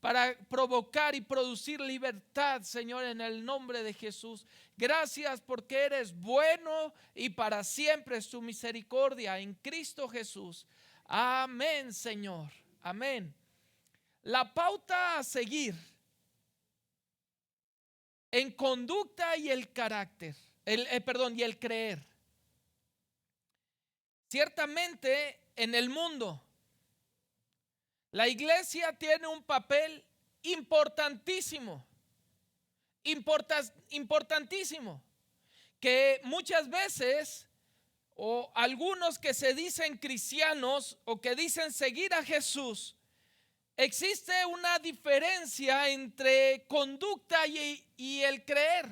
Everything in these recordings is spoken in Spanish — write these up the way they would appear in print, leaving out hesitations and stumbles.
para provocar y producir libertad, Señor, en el nombre de Jesús. Gracias porque eres bueno y para siempre es tu misericordia en Cristo Jesús. Amén, Señor. Amén. La pauta a seguir en conducta y el carácter, y el creer. Ciertamente en el mundo la iglesia tiene un papel importantísimo, importantísimo, que muchas veces, o algunos que se dicen cristianos o que dicen seguir a Jesús, existe una diferencia entre conducta y el creer.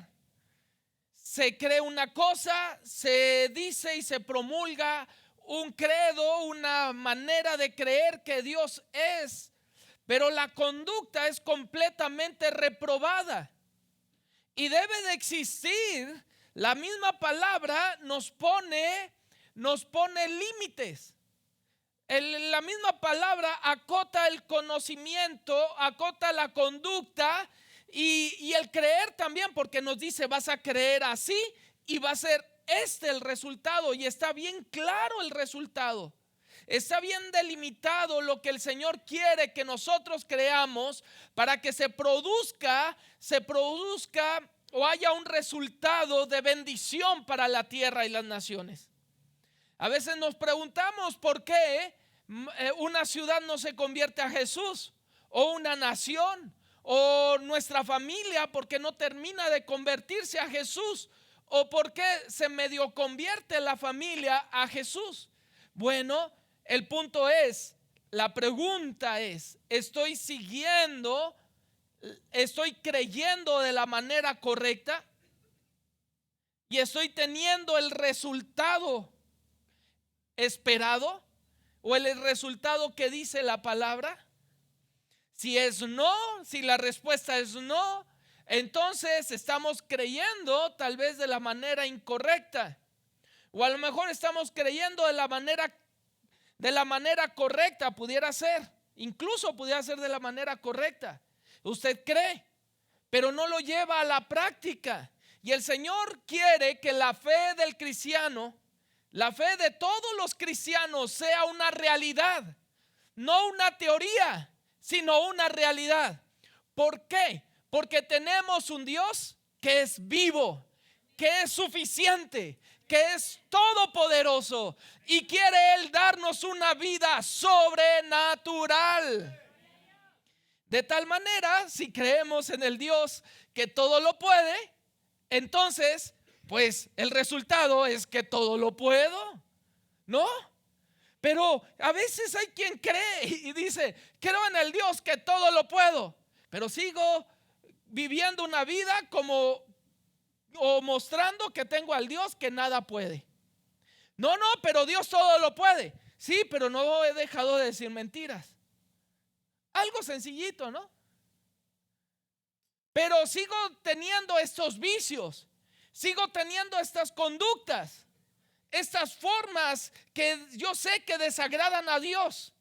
Se cree una cosa, se dice y se promulga un credo, una manera de creer que Dios es, pero la conducta es completamente reprobada y debe de existir. La misma palabra nos pone límites. La misma palabra acota el conocimiento, acota la conducta y el creer también, porque nos dice vas a creer así y va a ser el resultado, y está bien claro el resultado. Está bien delimitado lo que el Señor quiere que nosotros creamos para que se produzca o haya un resultado de bendición para la tierra y las naciones. A veces nos preguntamos por qué una ciudad no se convierte a Jesús, o una nación, o nuestra familia porque no termina de convertirse a Jesús, o por qué se medio convierte la familia a Jesús. Bueno, el punto es, la pregunta es, ¿estoy creyendo de la manera correcta? ¿Y estoy teniendo el resultado esperado o el resultado que dice la palabra? Si es no, si la respuesta es no, entonces estamos creyendo tal vez de la manera incorrecta, o a lo mejor estamos creyendo de la manera correcta. Pudiera ser, incluso pudiera ser de la manera correcta. Usted cree, pero no lo lleva a la práctica. Y el Señor quiere que la fe del cristiano, la fe de todos los cristianos, sea una realidad, no una teoría, sino una realidad. ¿Por qué? Porque tenemos un Dios que es vivo, que es suficiente, que es todopoderoso, y quiere Él darnos una vida sobrenatural. De tal manera, si creemos en el Dios que todo lo puede, entonces, pues el resultado es que todo lo puedo, ¿no? Pero a veces hay quien cree y dice, creo en el Dios que todo lo puedo, pero sigo viviendo una vida o mostrando que tengo al Dios que nada puede. No, pero Dios todo lo puede. Sí, pero no he dejado de decir mentiras. Algo sencillito, ¿no? Pero sigo teniendo estos vicios, sigo teniendo estas conductas, estas formas que yo sé que desagradan a Dios.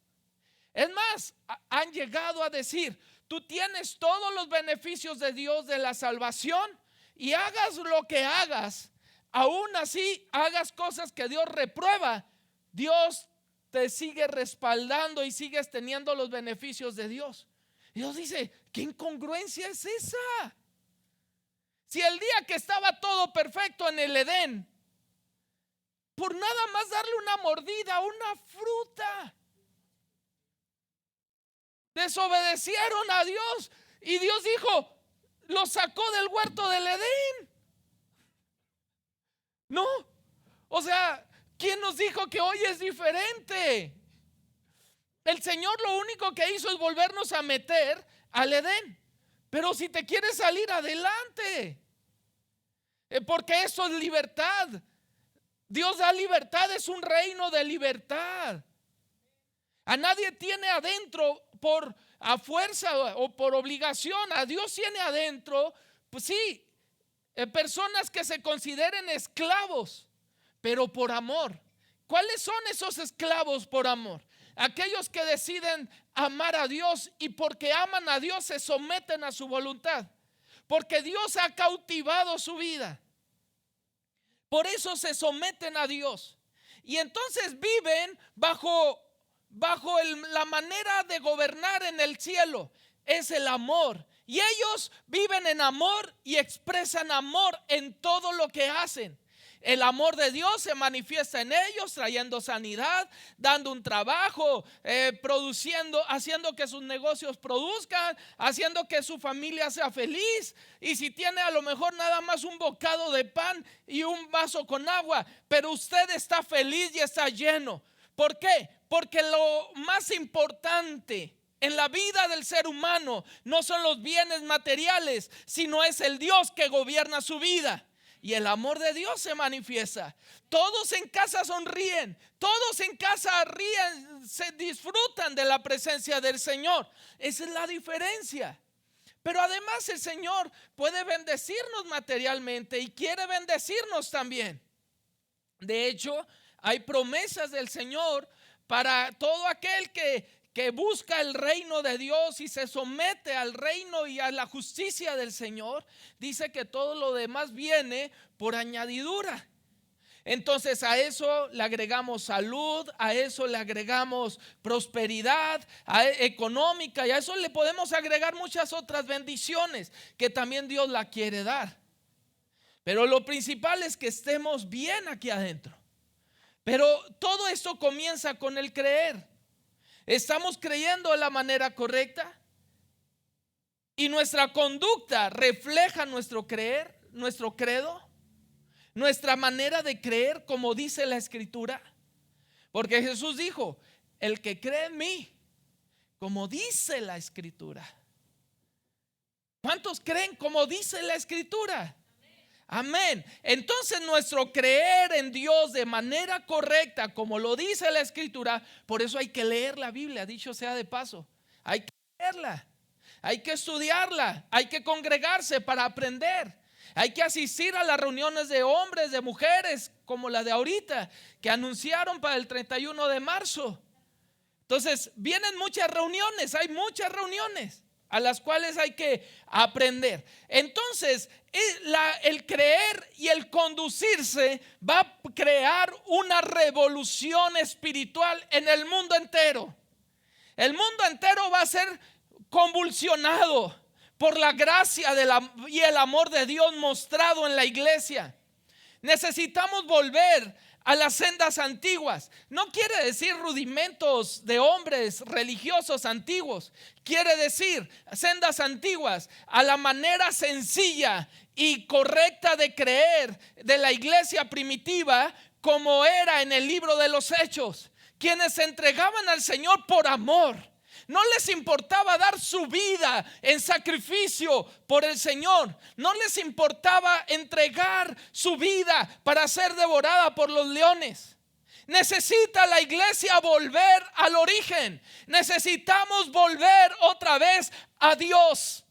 Es más, han llegado a decir, tú tienes todos los beneficios de Dios, de la salvación, y hagas lo que hagas, aún así hagas cosas que Dios reprueba, Dios te sigue respaldando y sigues teniendo los beneficios de Dios. Dios dice, ¿qué incongruencia es esa? Si el día que estaba todo perfecto en el Edén, por nada más darle una mordida a una fruta, desobedecieron a Dios, y Dios dijo, lo sacó del huerto del Edén. No, o sea, ¿quién nos dijo que hoy es diferente? El Señor lo único que hizo es volvernos a meter al Edén. Pero si te quieres salir, adelante, porque eso es libertad. Dios da libertad, es un reino de libertad. A nadie tiene adentro a fuerza o por obligación. A Dios tiene adentro, pues sí, personas que se consideren esclavos, pero por amor. ¿Cuáles son esos esclavos por amor? aquellos que deciden amar a Dios y porque aman a Dios se someten a su voluntad, porque Dios ha cautivado su vida. Por eso se someten a Dios. Y entonces viven bajo la manera de gobernar en el cielo. Es el amor. Y ellos viven en amor y expresan amor en todo lo que hacen. El amor de Dios se manifiesta en ellos, trayendo sanidad, dando un trabajo, produciendo, haciendo que sus negocios produzcan, haciendo que su familia sea feliz. Y si tiene a lo mejor nada más un bocado de pan y un vaso con agua, pero usted está feliz y está lleno. ¿Por qué? Porque lo más importante en la vida del ser humano no son los bienes materiales, sino es el Dios que gobierna su vida. Y el amor de Dios se manifiesta. Todos en casa sonríen, todos en casa ríen, se disfrutan de la presencia del Señor. Esa es la diferencia. Pero además el Señor puede bendecirnos materialmente y quiere bendecirnos también. De hecho, hay promesas del Señor para todo aquel que busca el reino de Dios y se somete al reino y a la justicia del Señor. Dice que todo lo demás viene por añadidura. Entonces a eso le agregamos salud, a eso le agregamos prosperidad económica, y a eso le podemos agregar muchas otras bendiciones que también Dios la quiere dar. Pero lo principal es que estemos bien aquí adentro. Pero todo esto comienza con el creer. ¿Estamos creyendo de la manera correcta? ¿Y nuestra conducta refleja nuestro creer, nuestro credo? ¿Nuestra manera de creer como dice la Escritura? Porque Jesús dijo, el que cree en mí, como dice la Escritura. ¿Cuántos creen como dice la Escritura? Amén. Entonces nuestro creer en Dios de manera correcta, como lo dice la Escritura, por eso hay que leer la Biblia, dicho sea de paso. Hay que leerla, hay que estudiarla, hay que congregarse para aprender. Hay que asistir a las reuniones de hombres, de mujeres, como la de ahorita, que anunciaron para el 31 de marzo. Entonces vienen muchas reuniones, hay muchas reuniones a las cuales hay que aprender. Entonces el creer y el conducirse va a crear una revolución espiritual en el mundo entero. El mundo entero va a ser convulsionado por la gracia y el amor de Dios mostrado en la iglesia. Necesitamos volver a las sendas antiguas. No quiere decir rudimentos de hombres religiosos antiguos. Quiere decir sendas antiguas, a la manera sencilla y correcta de creer de la iglesia primitiva, como era en el libro de los Hechos, quienes se entregaban al Señor por amor. No les importaba dar su vida en sacrificio por el Señor. No les importaba entregar su vida para ser devorada por los leones. Necesita la iglesia volver al origen. Necesitamos volver otra vez a Dios,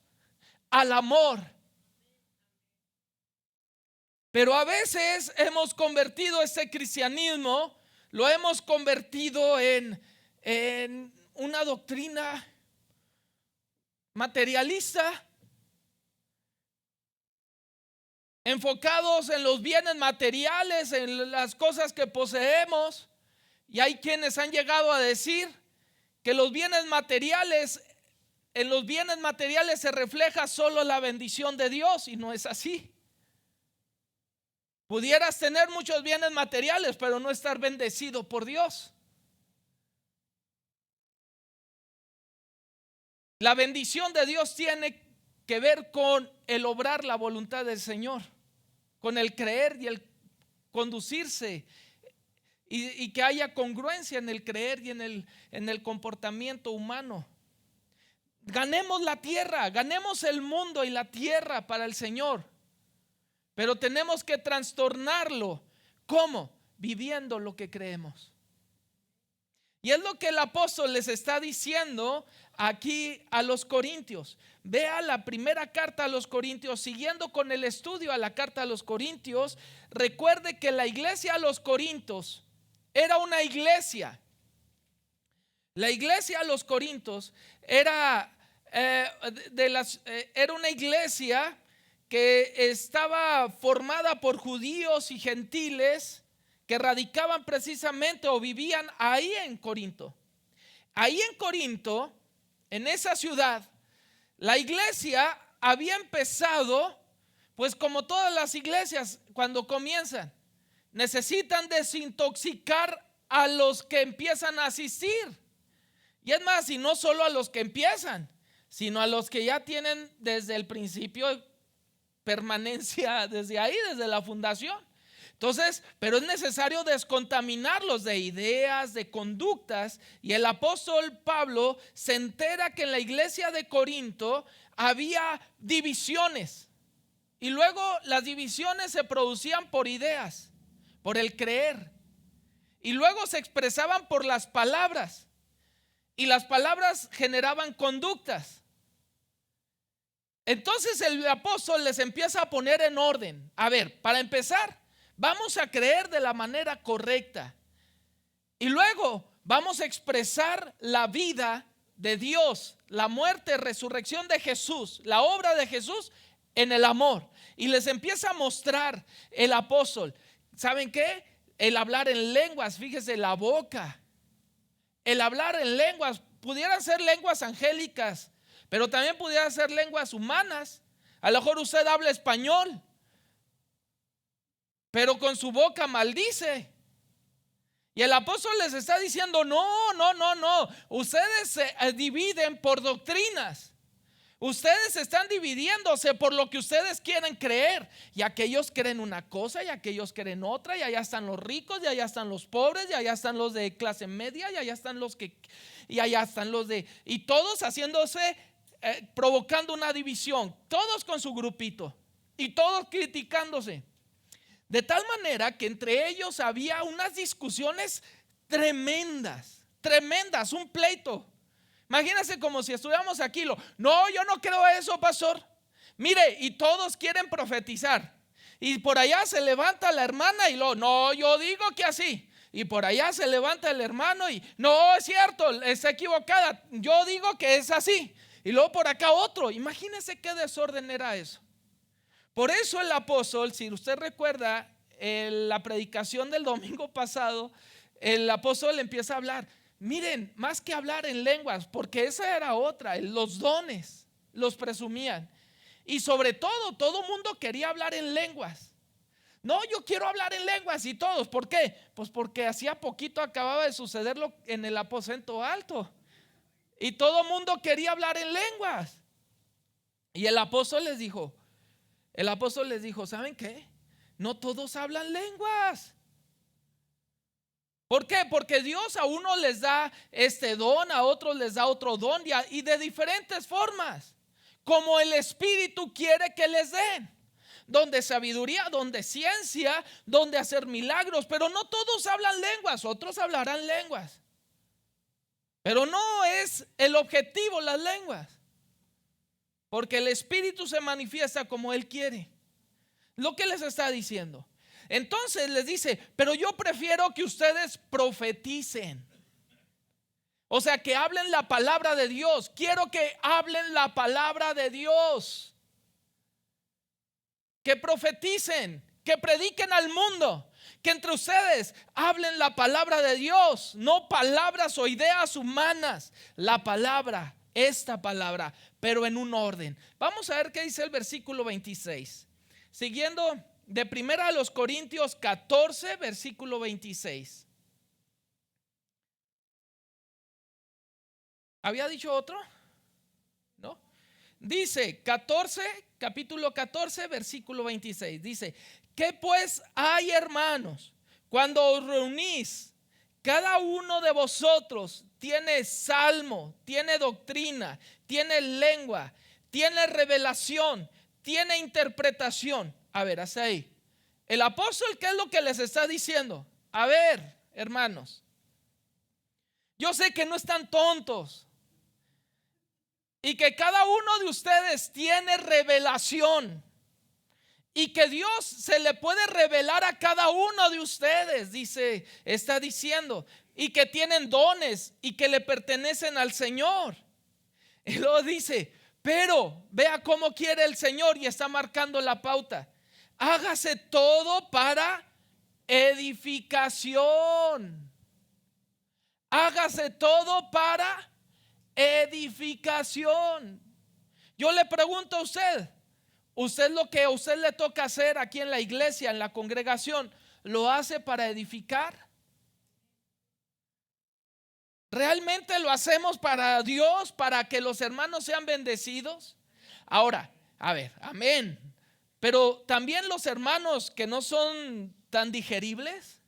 al amor. Pero a veces hemos convertido este cristianismo, lo hemos convertido en una doctrina materialista, enfocados en los bienes materiales, en las cosas que poseemos. Y hay quienes han llegado a decir que los bienes materiales, en los bienes materiales se refleja solo la bendición de Dios, y no es así. Pudieras tener muchos bienes materiales, pero no estar bendecido por Dios. La bendición de Dios tiene que ver con el obrar la voluntad del Señor, con el creer y el conducirse, y que haya congruencia en el creer y en el comportamiento humano. Ganemos la tierra, ganemos el mundo y la tierra para el Señor, pero tenemos que trastornarlo. ¿Cómo? Viviendo lo que creemos. Y es lo que el apóstol les está diciendo aquí a los corintios. Vea la primera carta a los corintios, siguiendo con el estudio a la carta a los corintios. Recuerde que la iglesia a los corintios era una iglesia La iglesia de los Corintios era, era una iglesia que estaba formada por judíos y gentiles que radicaban precisamente o vivían ahí en Corinto. Ahí en Corinto, en esa ciudad, la iglesia había empezado, pues como todas las iglesias cuando comienzan, necesitan desintoxicar a los que empiezan a asistir. Y es más, y no solo a los que empiezan, sino a los que ya tienen desde el principio permanencia, desde ahí, desde la fundación. Entonces, pero es necesario descontaminarlos de ideas, de conductas. Y el apóstol Pablo se entera que en la iglesia de Corinto había divisiones. Y luego las divisiones se producían por ideas, por el creer. Y luego se expresaban por las palabras. Y las palabras generaban conductas. Entonces el apóstol les empieza a poner en orden. A ver, para empezar, vamos a creer de la manera correcta. Y luego vamos a expresar la vida de Dios, la muerte, resurrección de Jesús, la obra de Jesús en el amor. Y les empieza a mostrar el apóstol. ¿Saben qué? El hablar en lenguas, fíjese, la boca. El hablar en lenguas, pudieran ser lenguas angélicas, pero también pudieran ser lenguas humanas. A lo mejor usted habla español, pero con su boca maldice. Y el apóstol les está diciendo, no. Ustedes se dividen por doctrinas. Ustedes están dividiéndose por lo que ustedes quieren creer. Y aquellos creen una cosa y aquellos creen otra. Y allá están los ricos y allá están los pobres. Y allá están los de clase media. Y allá están los que... Y allá están los de... Y todos haciéndose, provocando una división. Todos con su grupito. Y todos criticándose. De tal manera que entre ellos había unas discusiones tremendas. Tremendas, un pleito. Imagínense como si estuviéramos aquí. No, yo no creo eso, pastor. Mire, y todos quieren profetizar. Y por allá se levanta la hermana y no, yo digo que así. Y por allá se levanta el hermano y no, es cierto, está equivocada. Yo digo que es así. Y luego por acá otro. Imagínense qué desorden era eso. Por eso el apóstol, si usted recuerda la predicación del domingo pasado, el apóstol empieza a hablar. Miren, más que hablar en lenguas, porque esa era otra, los dones los presumían. Y sobre todo mundo quería hablar en lenguas. No, yo quiero hablar en lenguas y todos. ¿Por qué? Pues porque hacía poquito acababa de sucederlo en el aposento alto. Y todo mundo quería hablar en lenguas. Y el apóstol les dijo, ¿saben qué? No todos hablan lenguas. ¿Por qué? Porque Dios a uno les da este don, a otros les da otro don y de diferentes formas, como el Espíritu quiere que les den. Donde sabiduría, donde ciencia, donde hacer milagros, pero no todos hablan lenguas, otros hablarán lenguas. Pero no es el objetivo las lenguas, porque el Espíritu se manifiesta como Él quiere. Lo que les está diciendo. Entonces les dice, pero yo prefiero que ustedes profeticen. O sea, que hablen la palabra de Dios. Quiero que hablen la palabra de Dios. Que profeticen, que prediquen al mundo. Que entre ustedes hablen la palabra de Dios, no palabras o ideas humanas. La palabra, esta palabra, pero en un orden. Vamos a ver qué dice el versículo 26. Siguiendo de 1 Corintios 14, versículo 26. ¿Había dicho otro? ¿No? Dice capítulo 14, versículo 26. Dice, ¿qué pues hay, hermanos? Cuando os reunís, cada uno de vosotros tiene salmo, tiene doctrina, tiene lengua, tiene revelación, tiene interpretación. A ver, hasta ahí. El apóstol, ¿qué es lo que les está diciendo? A ver, hermanos, yo sé que no están tontos y que cada uno de ustedes tiene revelación y que Dios se le puede revelar a cada uno de ustedes, está diciendo. y que tienen dones y que le pertenecen al Señor. Y luego dice, pero vea cómo quiere el Señor y está marcando la pauta. Hágase todo para edificación. Hágase todo para edificación. Yo le pregunto a usted lo que a usted le toca hacer aquí en la iglesia, en la congregación, ¿lo hace para edificar? ¿Realmente lo hacemos para Dios, para que los hermanos sean bendecidos? Ahora, a ver, amén. Pero también los hermanos que no son tan digeribles,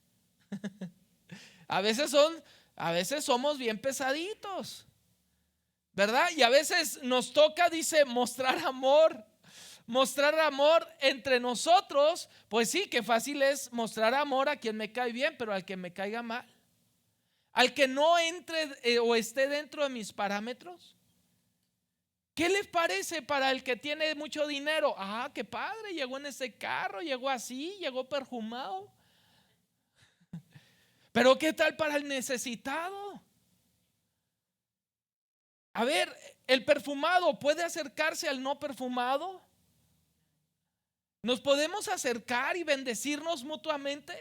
a veces somos bien pesaditos, ¿verdad? Y a veces nos toca, dice, mostrar amor entre nosotros. Pues sí, qué fácil es mostrar amor a quien me cae bien, pero al que me caiga mal, al que no entre o esté dentro de mis parámetros. ¿Qué les parece para el que tiene mucho dinero? Ah, qué padre, llegó en ese carro, llegó así, llegó perfumado. Pero ¿qué tal para el necesitado? A ver, ¿el perfumado puede acercarse al no perfumado? ¿Nos podemos acercar y bendecirnos mutuamente?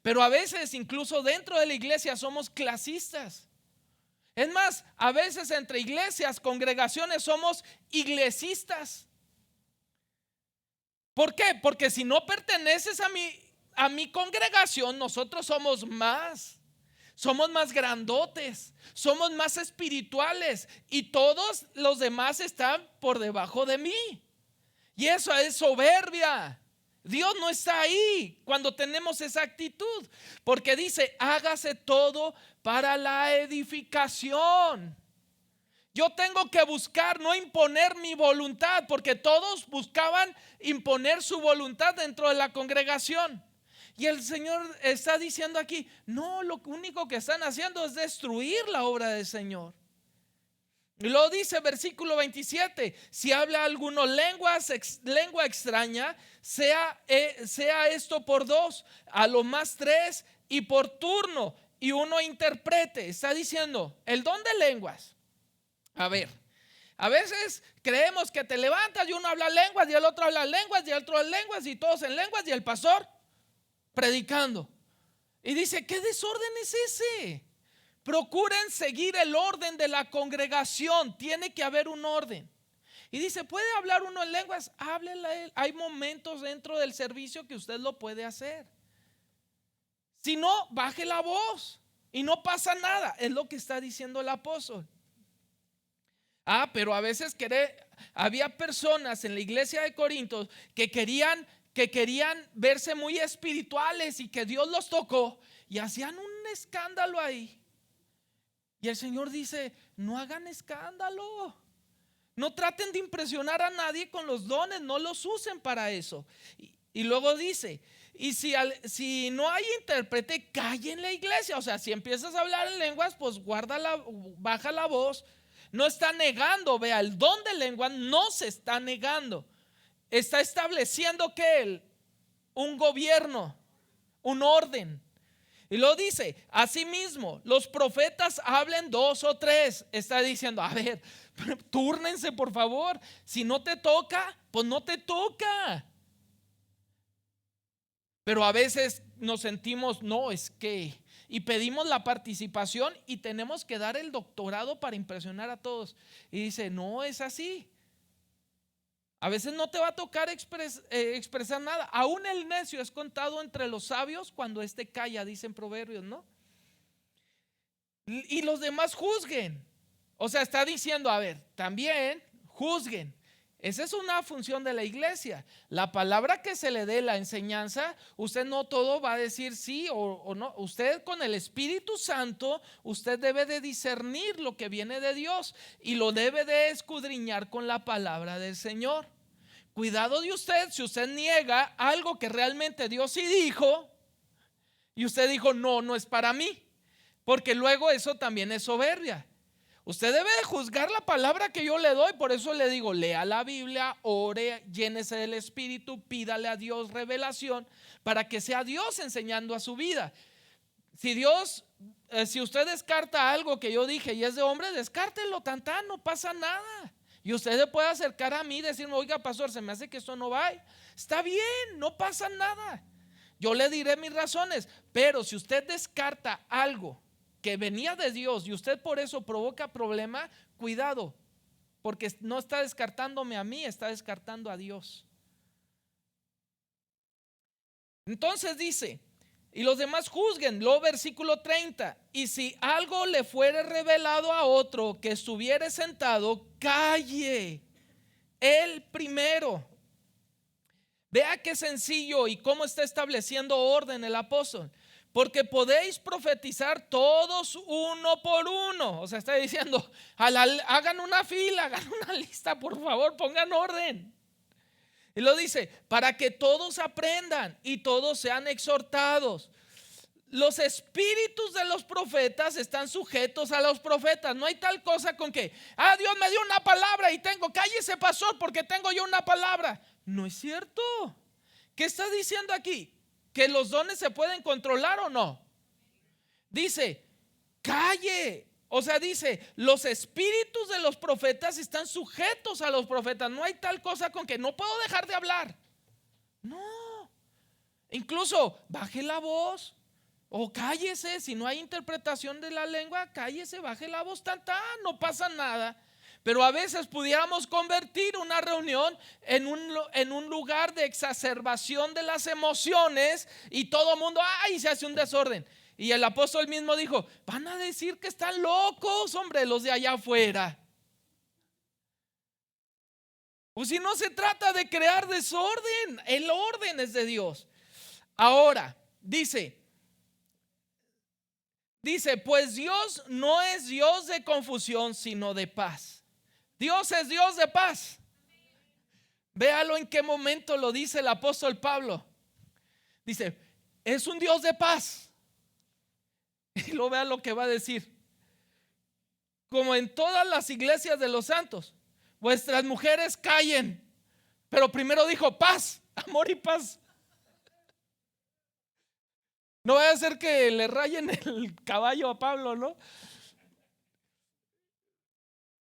Pero a veces incluso dentro de la iglesia somos clasistas. Es más, a veces entre iglesias, congregaciones somos iglesistas. ¿Por qué? Porque si no perteneces a mi congregación, nosotros somos más grandotes, somos más espirituales y todos los demás están por debajo de mí. Y eso es soberbia. Dios no está ahí cuando tenemos esa actitud, porque dice, hágase todo para la edificación. Yo tengo que buscar no imponer mi voluntad, porque todos buscaban imponer su voluntad dentro de la congregación. Y el Señor está diciendo aquí, no, lo único que están haciendo es destruir la obra del Señor. Lo dice versículo 27, si habla alguno lengua extraña, sea esto por 2, a lo más 3, y por turno, y uno interprete. Está diciendo el don de lenguas. A ver, a veces creemos que te levantas y uno habla lenguas y el otro habla lenguas y el otro habla lenguas y todos en lenguas y el pastor predicando. Y dice, ¿qué desorden es ese? Procuren seguir el orden de la congregación. Tiene que haber un orden. Y dice, ¿puede hablar uno en lenguas? Háblele a él. Hay momentos dentro del servicio que usted lo puede hacer. Si no, baje la voz y no pasa nada. Es lo que está diciendo el apóstol. Pero a veces había personas en la iglesia de Corinto que querían verse muy espirituales y que Dios los tocó y hacían un escándalo ahí. Y el Señor dice, no hagan escándalo. No traten de impresionar a nadie con los dones, no los usen para eso. Y luego dice, y si no hay intérprete, calle en la iglesia. O sea, si empiezas a hablar en lenguas, pues baja la voz. No está negando, vea, el don de lengua no se está negando. Está estableciendo que un gobierno, un orden. Y lo dice, asimismo, los profetas hablen 2 o 3. Está diciendo, a ver, túrnense por favor. Si no te toca, pues no te toca. Pero a veces nos sentimos, no, es que, y pedimos la participación y tenemos que dar el doctorado para impresionar a todos. Y dice, no es así. A veces no te va a tocar expresar nada. Aún el necio es contado entre los sabios cuando éste calla, dicen Proverbios, ¿no? Y los demás juzguen. O sea, está diciendo, a ver, también juzguen. Esa es una función de la iglesia. La palabra que se le dé, la enseñanza, usted no todo va a decir sí o no. Usted con el Espíritu Santo, usted debe de discernir lo que viene de Dios y lo debe de escudriñar con la palabra del Señor. Cuidado de usted si usted niega algo que realmente Dios sí dijo y usted dijo, no es para mí, porque luego eso también es soberbia. Usted debe de juzgar la palabra que yo le doy. Por eso le digo, lea la Biblia, ore, llénese del Espíritu, pídale a Dios revelación para que sea Dios enseñando a su vida. Si Dios si usted descarta algo que yo dije y es de hombre, descártelo, tantán, no pasa nada. Y usted se puede acercar a mí y decirme, oiga, pastor, se me hace que esto no va. Está bien, no pasa nada. Yo le diré mis razones. Pero si usted descarta algo que venía de Dios y usted por eso provoca problema, cuidado, porque no está descartándome a mí, está descartando a Dios. Entonces dice, y los demás juzguen. Luego versículo 30, y si algo le fuere revelado a otro que estuviere sentado, calle él primero. Vea qué sencillo y cómo está estableciendo orden el apóstol. Porque podéis profetizar todos uno por uno. O sea, está diciendo, hagan una fila, hagan una lista, por favor, pongan orden. Y lo dice, para que todos aprendan y todos sean exhortados. Los espíritus de los profetas están sujetos a los profetas. No hay tal cosa con que, Dios me dio una palabra y cállese pastor porque tengo yo una palabra. No es cierto. ¿Qué está diciendo aquí? ¿Que los dones se pueden controlar o no? Dice, calle. O sea, dice, los espíritus de los profetas están sujetos a los profetas. No hay tal cosa con que no puedo dejar de hablar. No. Incluso baje la voz o cállese. Si no hay interpretación de la lengua, cállese, baje la voz, no pasa nada. Pero a veces pudiéramos convertir una reunión en un lugar de exacerbación de las emociones y todo el mundo, se hace un desorden. Y el apóstol mismo dijo, van a decir que están locos, hombre, los de allá afuera. O si no se trata de crear desorden, el orden es de Dios. Ahora, dice, pues Dios no es Dios de confusión, sino de paz. Dios es Dios de paz. Véalo en qué momento lo dice el apóstol Pablo. Dice, es un Dios de paz. Y lo vea lo que va a decir. Como en todas las iglesias de los santos, vuestras mujeres callen. Pero primero dijo paz, amor y paz. No vaya a ser que le rayen el caballo a Pablo, ¿no?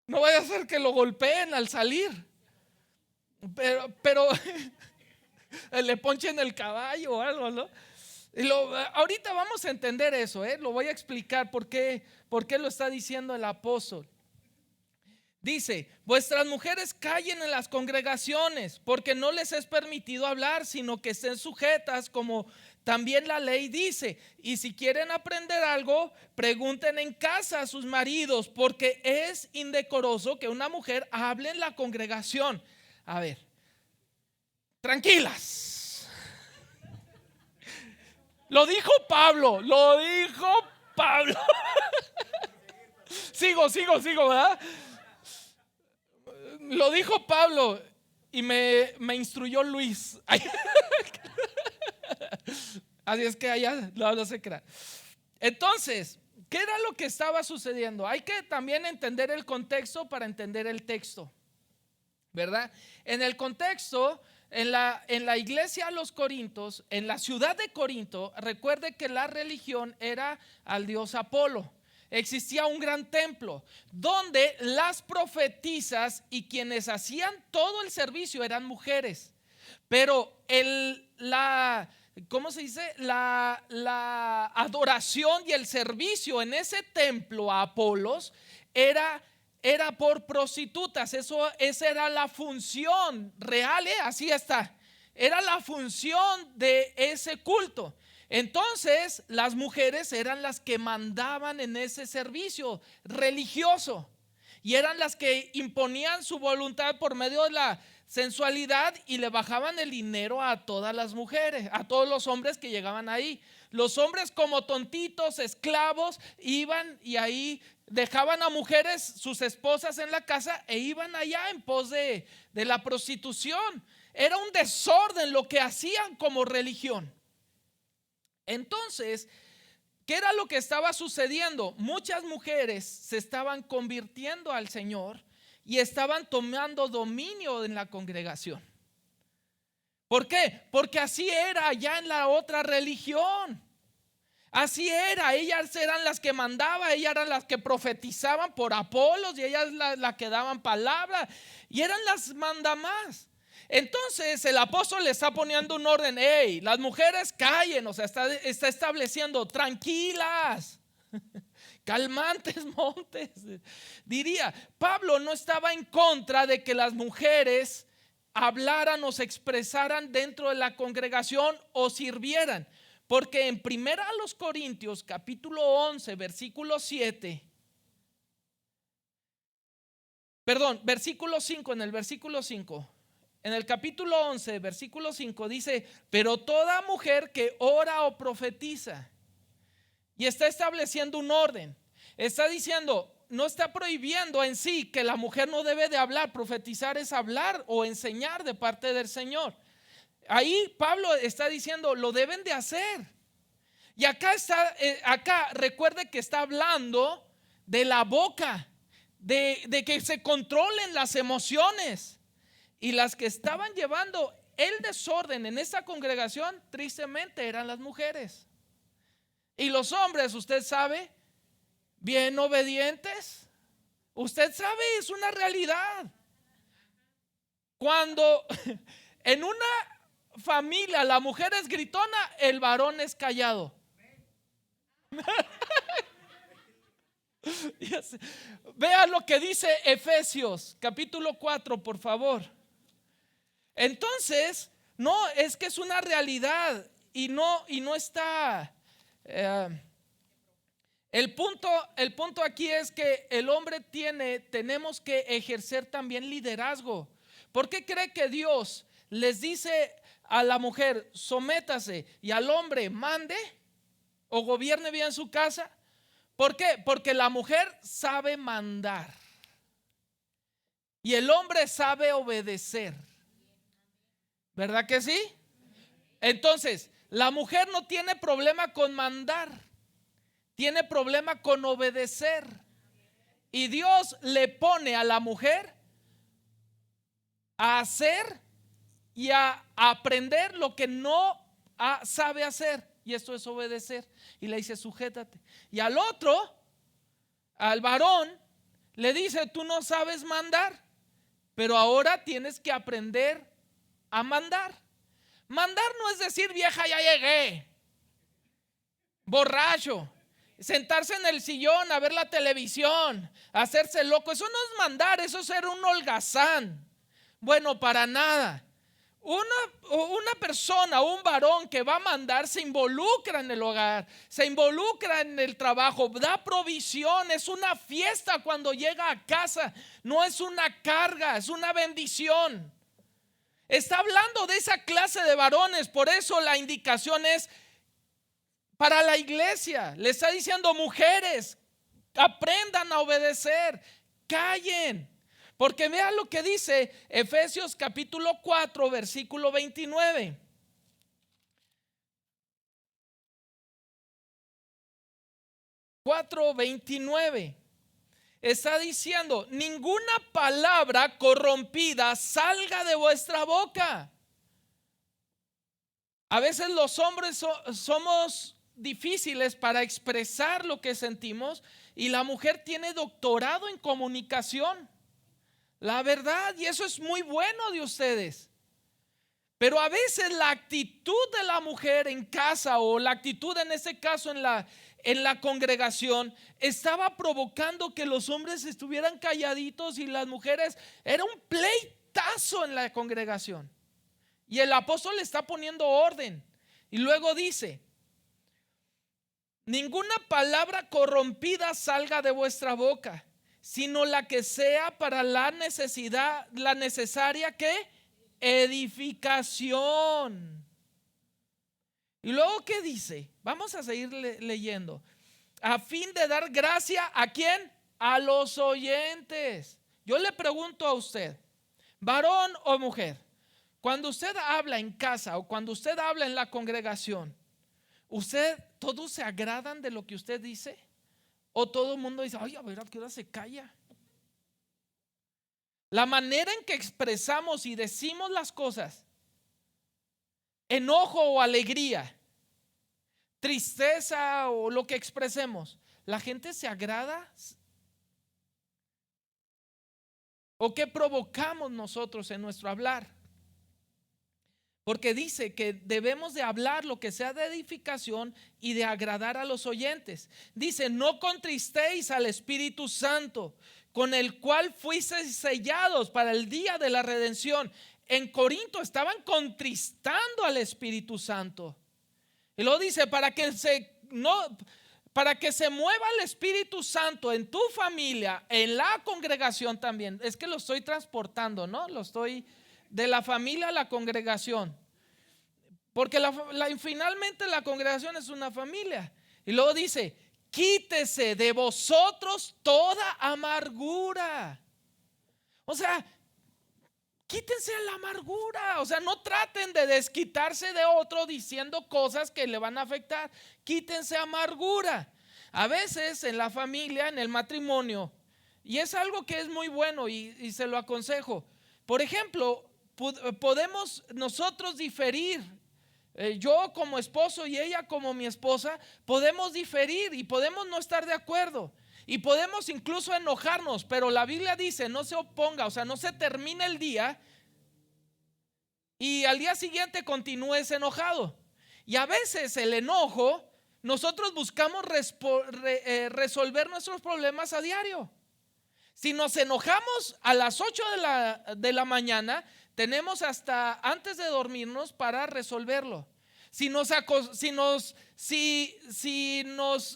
No vaya a ser que lo golpeen al salir. Pero le ponchen el caballo o algo, ¿no? Ahorita vamos a entender eso, lo voy a explicar por qué lo está diciendo el apóstol. Dice, vuestras mujeres callen en las congregaciones, porque no les es permitido hablar, sino que estén sujetas como también la ley dice. Y si quieren aprender algo, pregunten en casa a sus maridos, porque es indecoroso que una mujer hable en la congregación. A ver, tranquilas. Lo dijo Pablo. Sigo, ¿verdad? Lo dijo Pablo y me instruyó Luis. Así es que allá no se crea. Entonces, ¿qué era lo que estaba sucediendo? Hay que también entender el contexto para entender el texto, ¿verdad? En el contexto, en la iglesia de los Corintios, en la ciudad de Corinto, recuerde que la religión era al dios Apolo. Existía un gran templo donde las profetisas y quienes hacían todo el servicio eran mujeres. Pero ¿cómo se dice? La adoración y el servicio en ese templo a Apolos era por prostitutas. Esa era la función real, así está. Era la función de ese culto. Entonces las mujeres eran las que mandaban en ese servicio religioso y eran las que imponían su voluntad por medio de la sensualidad y le bajaban el dinero a todas las mujeres, a todos los hombres que llegaban ahí. Los hombres, como tontitos, esclavos, iban y ahí dejaban a mujeres, sus esposas, en la casa e iban allá en pos de la prostitución. Era un desorden lo que hacían como religión. Entonces, ¿qué era lo que estaba sucediendo? Muchas mujeres se estaban convirtiendo al Señor y estaban tomando dominio en la congregación. ¿Por qué? Porque así era allá en la otra religión. Así era, ellas eran las que mandaban, ellas eran las que profetizaban por Apolos y ellas las que daban palabra y eran las mandamás. Entonces el apóstol le está poniendo un orden: hey, las mujeres callen, o sea, está estableciendo tranquilas, calmantes montes. Diría, Pablo no estaba en contra de que las mujeres hablaran o se expresaran dentro de la congregación o sirvieran. Porque en 1 Corintios capítulo 11 versículo 7, perdón, versículo 5, en el versículo 5, en el capítulo 11 versículo 5 dice: pero toda mujer que ora o profetiza, y está estableciendo un orden, está diciendo, no está prohibiendo en sí que la mujer no debe de hablar. Profetizar es hablar o enseñar de parte del Señor. Ahí Pablo está diciendo, lo deben de hacer. Y acá recuerde que está hablando de la boca, de que se controlen las emociones. Y las que estaban llevando el desorden en esta congregación, tristemente, eran las mujeres. Y los hombres, usted sabe, bien obedientes. Usted sabe, es una realidad. Cuando en una familia la mujer es gritona, el varón es callado. Vea lo que dice Efesios capítulo 4, por favor. Entonces, no, es que es una realidad y no está. El punto aquí es que el hombre tenemos que ejercer también liderazgo. ¿Por qué cree que Dios les dice a la mujer sométase y al hombre mande o gobierne bien su casa? ¿Por qué? Porque la mujer sabe mandar y el hombre sabe obedecer. ¿Verdad que sí? Entonces, la mujer no tiene problema con mandar, tiene problema con obedecer. Y Dios le pone a la mujer a hacer y a aprender lo que no sabe hacer. Y esto es obedecer. Y le dice, sujétate. Y al otro, al varón, le dice, tú no sabes mandar, pero ahora tienes que aprender a mandar. Mandar no es decir, vieja, ya llegué, borracho, sentarse en el sillón a ver la televisión, hacerse loco. Eso no es mandar, eso es ser un holgazán. Bueno, para nada. Una persona, un varón que va a mandar se involucra en el hogar, se involucra en el trabajo, da provisión, es una fiesta cuando llega a casa, no es una carga, es una bendición. Está hablando de esa clase de varones, por eso la indicación es para la iglesia. Le está diciendo, mujeres, aprendan a obedecer, callen. Porque vean lo que dice Efesios capítulo 4 versículo 29. Está diciendo, ninguna palabra corrompida salga de vuestra boca. A veces los hombres somos difíciles para expresar lo que sentimos y la mujer tiene doctorado en comunicación. La verdad, y eso es muy bueno de ustedes. Pero a veces la actitud de la mujer en casa o la actitud en este caso en la congregación estaba provocando que los hombres estuvieran calladitos y las mujeres, era un pleitazo en la congregación. Y el apóstol le está poniendo orden. Y luego dice, ninguna palabra corrompida salga de vuestra boca, sino la que sea para la necesidad, la necesaria ¿qué? Edificación. Y luego ¿qué dice? Vamos a seguir leyendo. A fin de dar gracia ¿a quién? A los oyentes. Yo le pregunto a usted, varón o mujer, cuando usted habla en casa o cuando usted habla en la congregación, ¿todos se agradan de lo que usted dice? ¿O todo el mundo dice, ay, a ver, ¿a qué hora se calla? La manera en que expresamos y decimos las cosas, enojo o alegría, tristeza o lo que expresemos, ¿la gente se agrada? ¿O qué provocamos nosotros en nuestro hablar? Porque dice que debemos de hablar lo que sea de edificación y de agradar a los oyentes. Dice, no contristéis al Espíritu Santo, con el cual fuisteis sellados para el día de la redención. En Corinto estaban contristando al Espíritu Santo. Y luego dice, para que se mueva el Espíritu Santo en tu familia, en la congregación también. Es que lo estoy transportando, ¿no? Lo estoy de la familia a la congregación. Porque finalmente la congregación es una familia. Y luego dice, quítese de vosotros toda amargura. O sea, quítense la amargura. O sea, no traten de desquitarse de otro diciendo cosas que le van a afectar. Quítense amargura. A veces en la familia, en el matrimonio, y es algo que es muy bueno y se lo aconsejo. Por ejemplo, podemos nosotros diferir. Yo como esposo y ella como mi esposa podemos diferir y podemos no estar de acuerdo y podemos incluso enojarnos, pero la Biblia dice no se oponga, o sea, no se termina el día y al día siguiente continúes enojado. Y a veces el enojo, nosotros buscamos resolver nuestros problemas a diario. Si nos enojamos a las 8 de la mañana, tenemos hasta antes de dormirnos para resolverlo. Si nos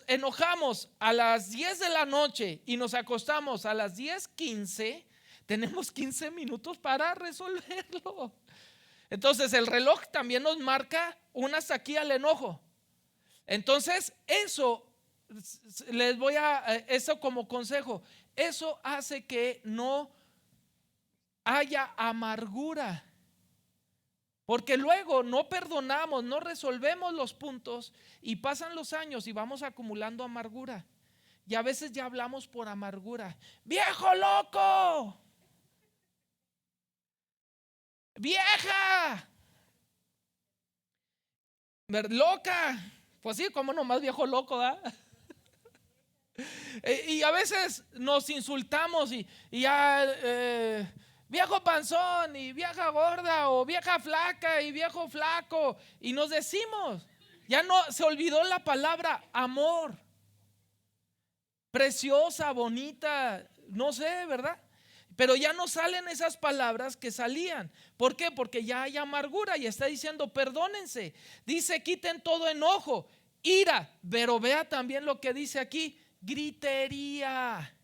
enojamos a las 10 de la noche y nos acostamos a las 10:15, tenemos 15 minutos para resolverlo. Entonces el reloj también nos marca un hasta aquí al enojo. Entonces eso eso como consejo, eso hace que no haya amargura, porque luego no perdonamos, no resolvemos los puntos y pasan los años y vamos acumulando amargura. Y a veces ya hablamos por amargura. ¡Viejo loco! ¡Vieja! ¡Loca! Pues sí, como nomás viejo loco, ¿verdad? Y a veces nos insultamos y ya viejo panzón y vieja gorda o vieja flaca y viejo flaco, y nos decimos, ya no se olvidó la palabra amor, preciosa, bonita, no sé, ¿verdad? Pero ya no salen esas palabras que salían. ¿Por qué? Porque ya hay amargura y está diciendo perdónense. Dice quiten todo enojo, ira, pero vea también lo que dice aquí, gritería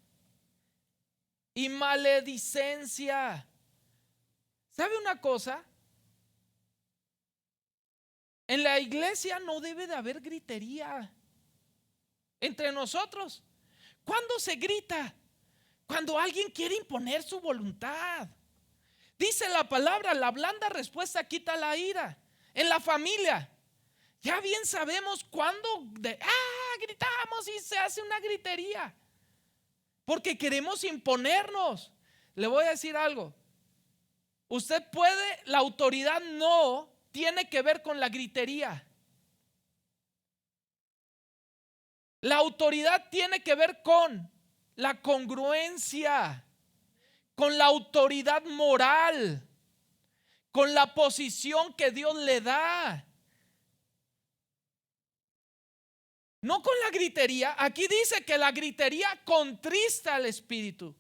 y maledicencia. ¿Sabe una cosa? En la iglesia no debe de haber gritería entre nosotros. ¿Cuándo se grita? Cuando alguien quiere imponer su voluntad. Dice la palabra, la blanda respuesta quita la ira. En la familia, ya bien sabemos cuándo gritamos y se hace una gritería, porque queremos imponernos. Le voy a decir algo. Usted puede, la autoridad no tiene que ver con la gritería. La autoridad tiene que ver con la congruencia, con la autoridad moral, con la posición que Dios le da. No con la gritería. Aquí dice que la gritería contrista al espíritu.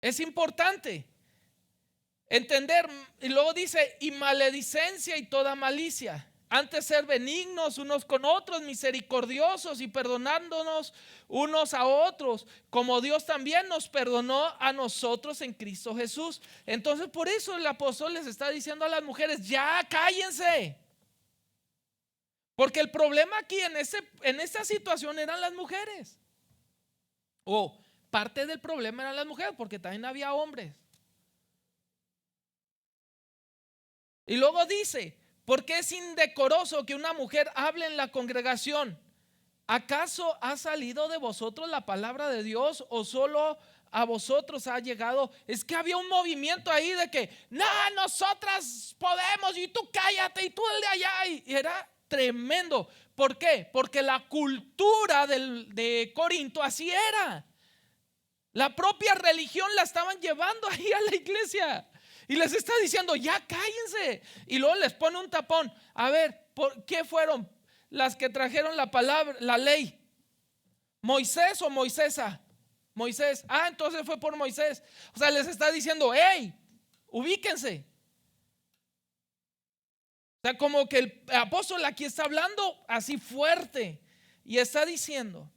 Es importante entender. Y luego dice, y maledicencia y toda malicia. Antes ser benignos unos con otros, misericordiosos y perdonándonos unos a otros, como Dios también nos perdonó a nosotros en Cristo Jesús. Entonces por eso el apóstol les está diciendo a las mujeres, ya cállense. Porque el problema aquí en esta situación eran las mujeres. O parte del problema eran las mujeres, porque también había hombres. Y luego dice, porque es indecoroso que una mujer hable en la congregación. ¿Acaso ha salido de vosotros la palabra de Dios o solo a vosotros ha llegado. Es que había un movimiento ahí de que, no, nosotras podemos y tú cállate y tú el de allá. Y era tremendo. ¿Por qué? Porque la cultura de Corinto así era. La propia religión la estaban llevando ahí a la iglesia. Y les está diciendo, ya cállense. Y luego les pone un tapón. A ver, ¿por qué fueron las que trajeron la palabra, la ley? ¿Moisés o Moisesa? Moisés. Ah, entonces fue por Moisés. O sea, les está diciendo, hey, ubíquense. O sea, como que el apóstol aquí está hablando así fuerte. Y está diciendo,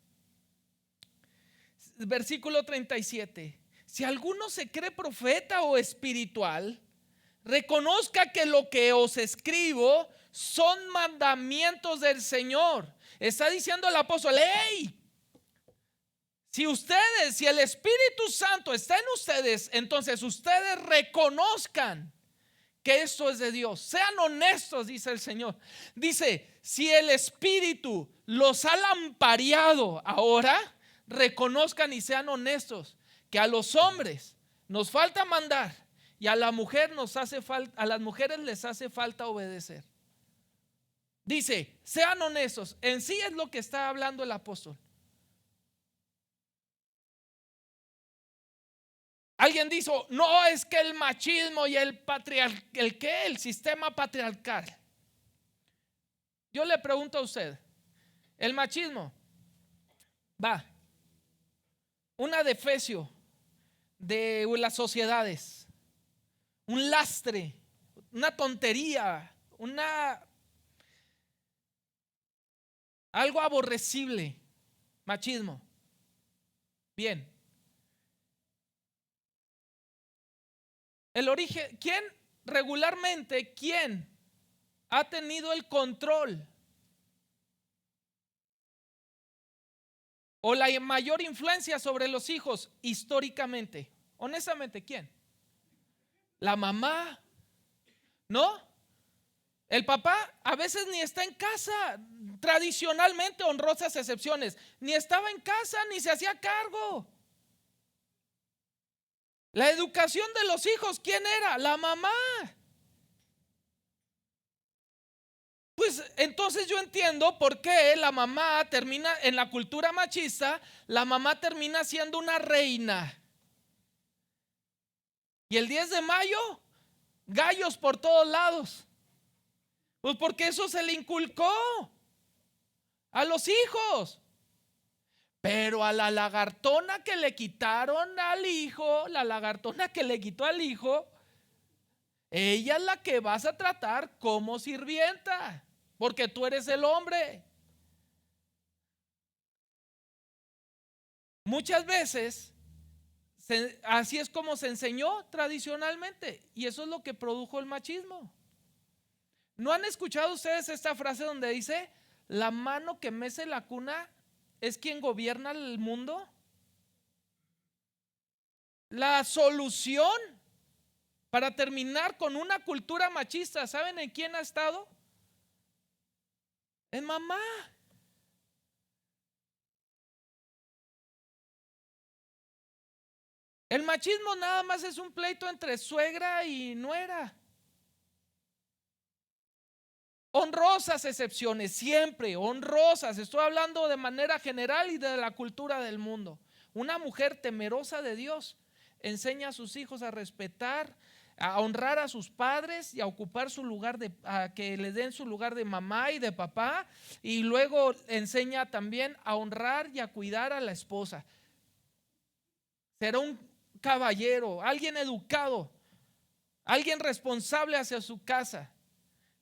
versículo 37. Si alguno se cree profeta o espiritual, reconozca que lo que os escribo son mandamientos del Señor. Está diciendo el apóstol, hey, si el Espíritu Santo está en ustedes, entonces ustedes reconozcan que esto es de Dios. Sean honestos, dice el Señor. Dice, si el Espíritu los ha lampareado ahora, reconozcan y sean honestos que a los hombres nos falta mandar y a la mujer a las mujeres les hace falta obedecer. Dice, sean honestos. En sí es lo que está hablando el apóstol. Alguien dijo, no, es que el machismo y el sistema patriarcal. Yo le pregunto a usted, el machismo un adefesio de las sociedades, un lastre, una tontería, algo aborrecible, machismo. Bien. El origen, ¿quién ha tenido el control o la mayor influencia sobre los hijos históricamente? Honestamente, ¿quién? La mamá, ¿no? El papá a veces ni está en casa, tradicionalmente, honrosas excepciones, ni estaba en casa ni se hacía cargo. La educación de los hijos, ¿quién era? La mamá. Pues entonces yo entiendo por qué la mamá termina, en la cultura machista, la mamá termina siendo una reina. Y el 10 de mayo, gallos por todos lados. Pues porque eso se le inculcó a los hijos. Pero a la lagartona que le quitaron al hijo, la lagartona que le quitó al hijo, ella es la que vas a tratar como sirvienta, porque tú eres el hombre. Muchas veces así es como se enseñó tradicionalmente, y eso es lo que produjo el machismo. ¿No han escuchado ustedes esta frase donde dice, la mano que mece la cuna es quien gobierna el mundo? La solución para terminar con una cultura machista, ¿saben en quién ha estado? En mamá. El machismo nada más es un pleito entre suegra y nuera. Honrosas excepciones, siempre honrosas. Estoy hablando de manera general y de la cultura del mundo. Una mujer temerosa de Dios enseña a sus hijos a respetar, a honrar a sus padres y a ocupar su lugar, a que les den su lugar de mamá y de papá. Y luego enseña también a honrar y a cuidar a la esposa. Será un caballero, alguien educado, alguien responsable hacia su casa.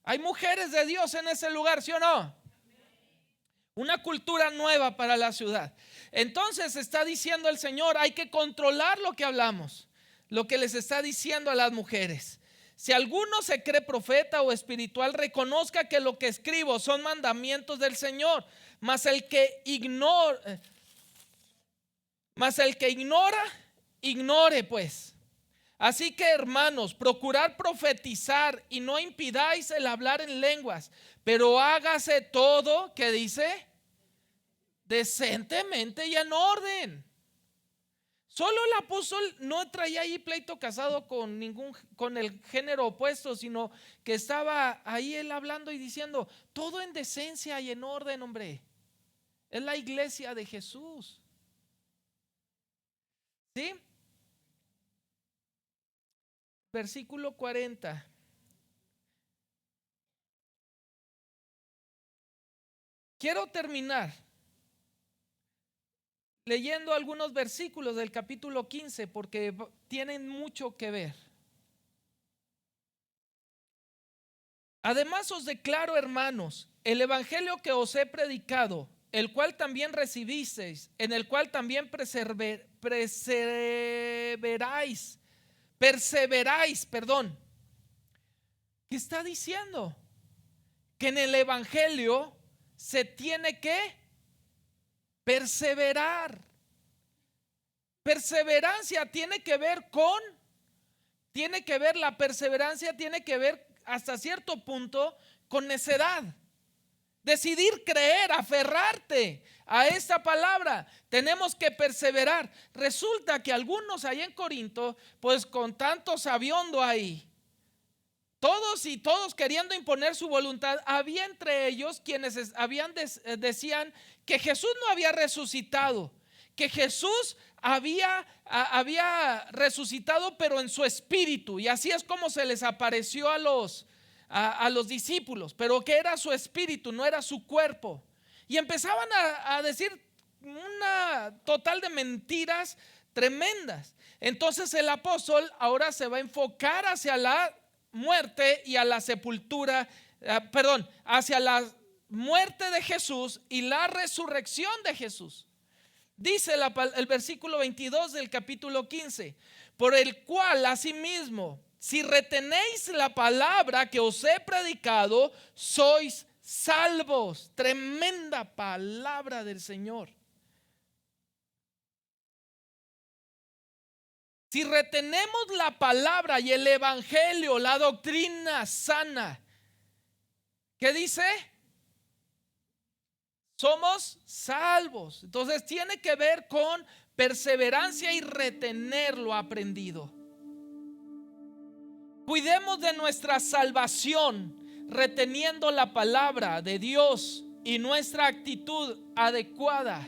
Hay mujeres de Dios en ese lugar, ¿sí o no? Una cultura nueva para la ciudad. Entonces está diciendo el Señor, hay que controlar lo que hablamos, lo que les está diciendo a las mujeres. Si alguno se cree profeta o espiritual, reconozca que lo que escribo son mandamientos del Señor, mas el que ignora, ignore pues. Así que, hermanos, procurad profetizar y no impidáis el hablar en lenguas, pero hágase todo, ¿qué dice? Decentemente y en orden. Solo el apóstol no traía ahí pleito casado con el género opuesto, sino que estaba ahí él hablando y diciendo todo en decencia y en orden, hombre. Es la iglesia de Jesús. ¿Sí? Versículo 40. Quiero terminar leyendo algunos versículos del capítulo 15 porque tienen mucho que ver. Además os declaro, hermanos, el evangelio que os he predicado, el cual también recibisteis, en el cual también perseveráis, perdón. ¿Qué está diciendo? Que en el evangelio se tiene que perseverar. Perseverancia tiene que ver la perseverancia tiene que ver hasta cierto punto con necedad. Decidir creer, aferrarte a esta palabra. Tenemos que perseverar. Resulta que algunos ahí en Corinto, pues con tanto sabiondo ahí, todos queriendo imponer su voluntad, había entre ellos quienes decían que Jesús no había resucitado, que Jesús había resucitado pero en su espíritu, y así es como se les apareció a los discípulos, pero que era su espíritu, no era su cuerpo. Y empezaban a decir una total de mentiras tremendas. Entonces el apóstol ahora se va a enfocar hacia la muerte y a la sepultura, hacia la muerte de Jesús y la resurrección de Jesús. Dice el versículo 22 del capítulo 15, por el cual asimismo, si retenéis la palabra que os he predicado, sois salvos. Tremenda palabra del Señor. Si retenemos la palabra y el evangelio, la doctrina sana, ¿qué dice? Somos salvos. Entonces tiene que ver con perseverancia y retener lo aprendido. Cuidemos de nuestra salvación reteniendo la palabra de Dios y nuestra actitud adecuada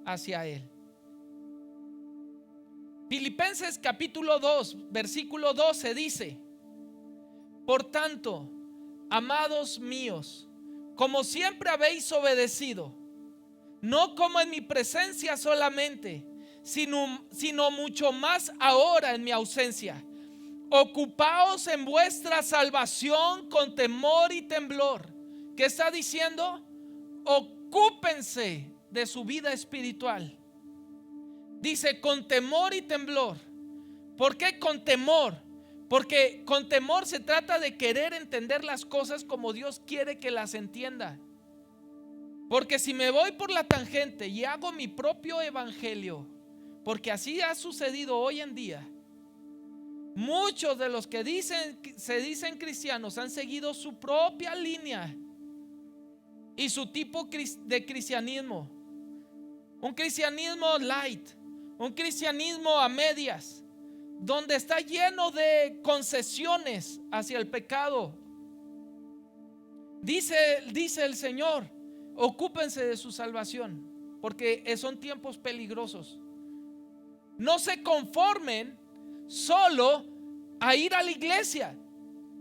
hacia Él. Filipenses capítulo 2, versículo 12 dice: por tanto, amados míos, como siempre habéis obedecido, no como en mi presencia solamente, sino mucho más ahora en mi ausencia, ocupaos en vuestra salvación con temor y temblor. ¿Qué está diciendo? Ocúpense de su vida espiritual. Dice con temor y temblor. ¿Por qué con temor? Porque con temor se trata de querer entender las cosas como Dios quiere que las entienda. Porque si me voy por la tangente y hago mi propio evangelio, porque así ha sucedido hoy en día, muchos de los que se dicen cristianos han seguido su propia línea y su tipo de cristianismo. Un cristianismo light, un cristianismo a medias, donde está lleno de concesiones hacia el pecado. Dice el Señor: ocúpense de su salvación, porque son tiempos peligrosos. No se conformen solo a ir a la iglesia,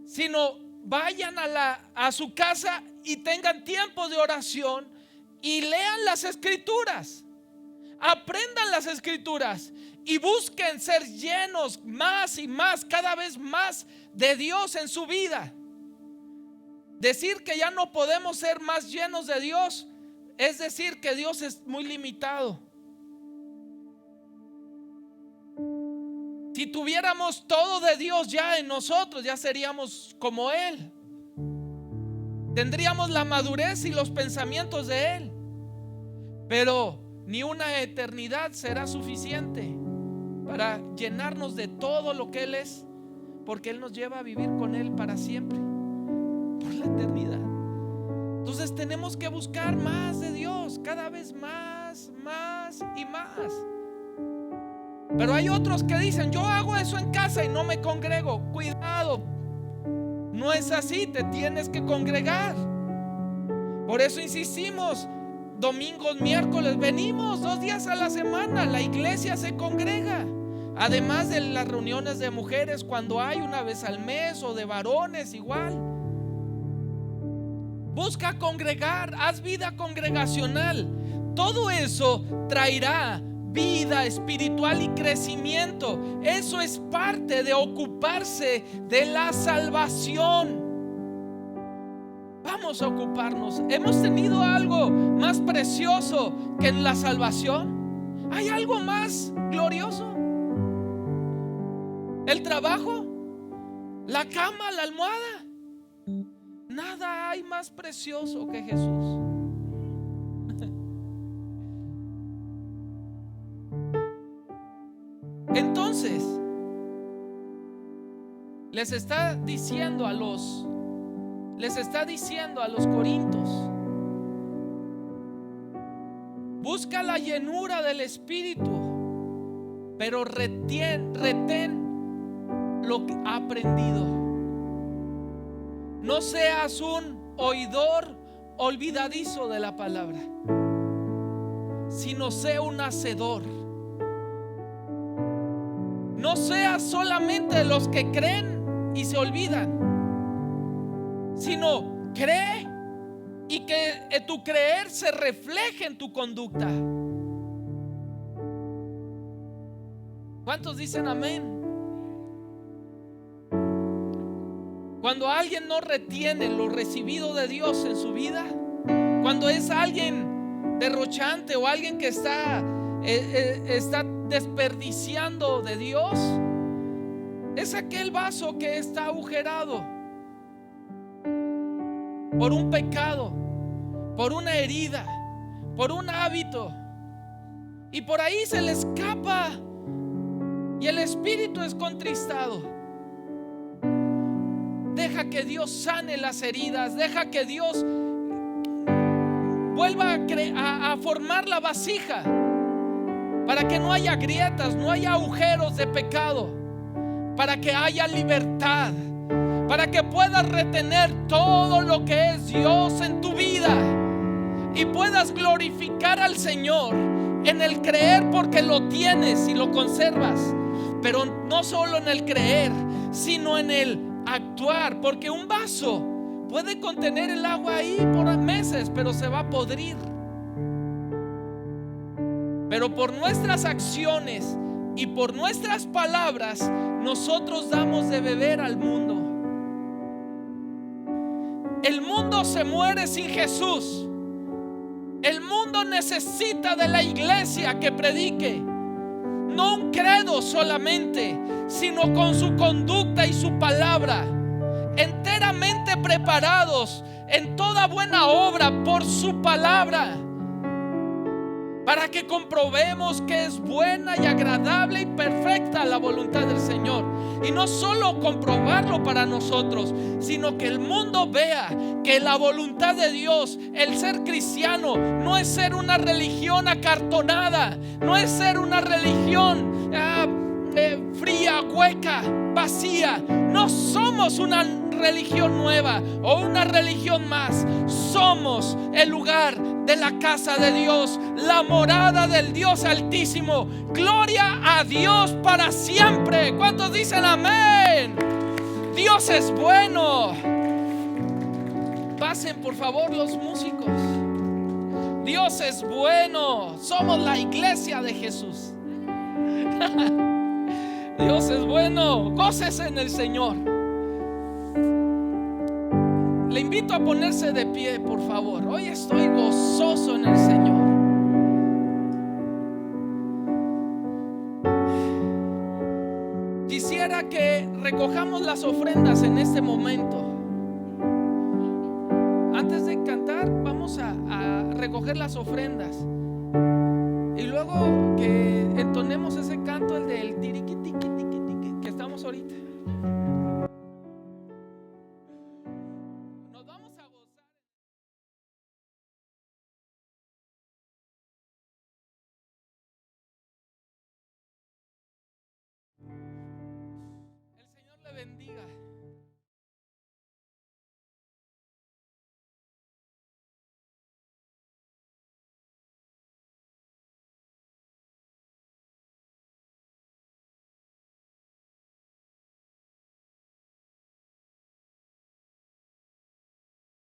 sino vayan a su casa y tengan tiempo de oración y lean las escrituras, aprendan las escrituras y busquen ser llenos más y más, cada vez más de Dios en su vida. Decir que ya no podemos ser más llenos de Dios es decir que Dios es muy limitado. Si tuviéramos todo de Dios ya en nosotros, ya seríamos como Él. Tendríamos la madurez y los pensamientos de Él. Pero ni una eternidad será suficiente para llenarnos de todo lo que Él es, porque Él nos lleva a vivir con Él para siempre, por la eternidad. Entonces tenemos que buscar más de Dios, cada vez más y más. Pero hay otros que dicen: yo hago eso en casa y no me congrego. Cuidado, no es así, te tienes que congregar. Por eso insistimos, domingos, miércoles, venimos 2 días a la semana, la iglesia se congrega. Además de las reuniones de mujeres cuando hay una vez al mes, o de varones igual. Busca congregar, haz vida congregacional. Todo eso traerá vida espiritual y crecimiento. Eso es parte de ocuparse de la salvación. Vamos a ocuparnos. ¿Hemos tenido algo más precioso que en la salvación? ¿Hay algo más glorioso? ¿El trabajo? ¿La cama? ¿La almohada? Nada hay más precioso que Jesús. Entonces, les está diciendo a los corintios: busca la llenura del Espíritu, pero retén lo que ha aprendido. No seas un oidor olvidadizo de la palabra, sino sea un hacedor. No seas solamente de los que creen y se olvidan, sino cree y que tu creer se refleje en tu conducta. ¿Cuántos dicen amén? Cuando alguien no retiene lo recibido de Dios en su vida, cuando es alguien derrochante o alguien que está desperdiciando de Dios, es aquel vaso que está agujerado por un pecado, por una herida, por un hábito, y por ahí se le escapa y el espíritu es contristado. Deja que Dios sane las heridas, deja que Dios vuelva a formar la vasija, para que no haya grietas, no haya agujeros de pecado, para que haya libertad, para que puedas retener todo lo que es Dios en tu vida y puedas glorificar al Señor en el creer, porque lo tienes y lo conservas. Pero no solo en el creer, sino en el actuar, porque un vaso puede contener el agua ahí por meses, pero se va a podrir. Pero por nuestras acciones y por nuestras palabras, nosotros damos de beber al mundo. El mundo se muere sin Jesús. El mundo necesita de la iglesia que predique, no un credo solamente, sino con su conducta y su palabra, enteramente preparados en toda buena obra por su palabra, para que comprobemos que es buena y agradable y perfecta la voluntad del Señor. Y no solo comprobarlo para nosotros, sino que el mundo vea que la voluntad de Dios, el ser cristiano, no es ser una religión acartonada, no es ser una religión fría, hueca, vacía. No somos una religión nueva o una religión más. Somos el lugar de la casa de Dios, la morada del Dios Altísimo. Gloria a Dios para siempre. ¿Cuántos dicen amén? Dios es bueno. Pasen por favor los músicos. Dios es bueno. Somos la iglesia de Jesús. Dios es bueno. Gócese en el Señor. Le invito a ponerse de pie, por favor. Hoy estoy gozoso en el Señor. Quisiera que recojamos las ofrendas en este momento. Antes de cantar, vamos a recoger las ofrendas. Y luego que entonemos ese canto, el del tiriqui, tiqui, tiqui, tiqui, que estamos ahorita. bendiga.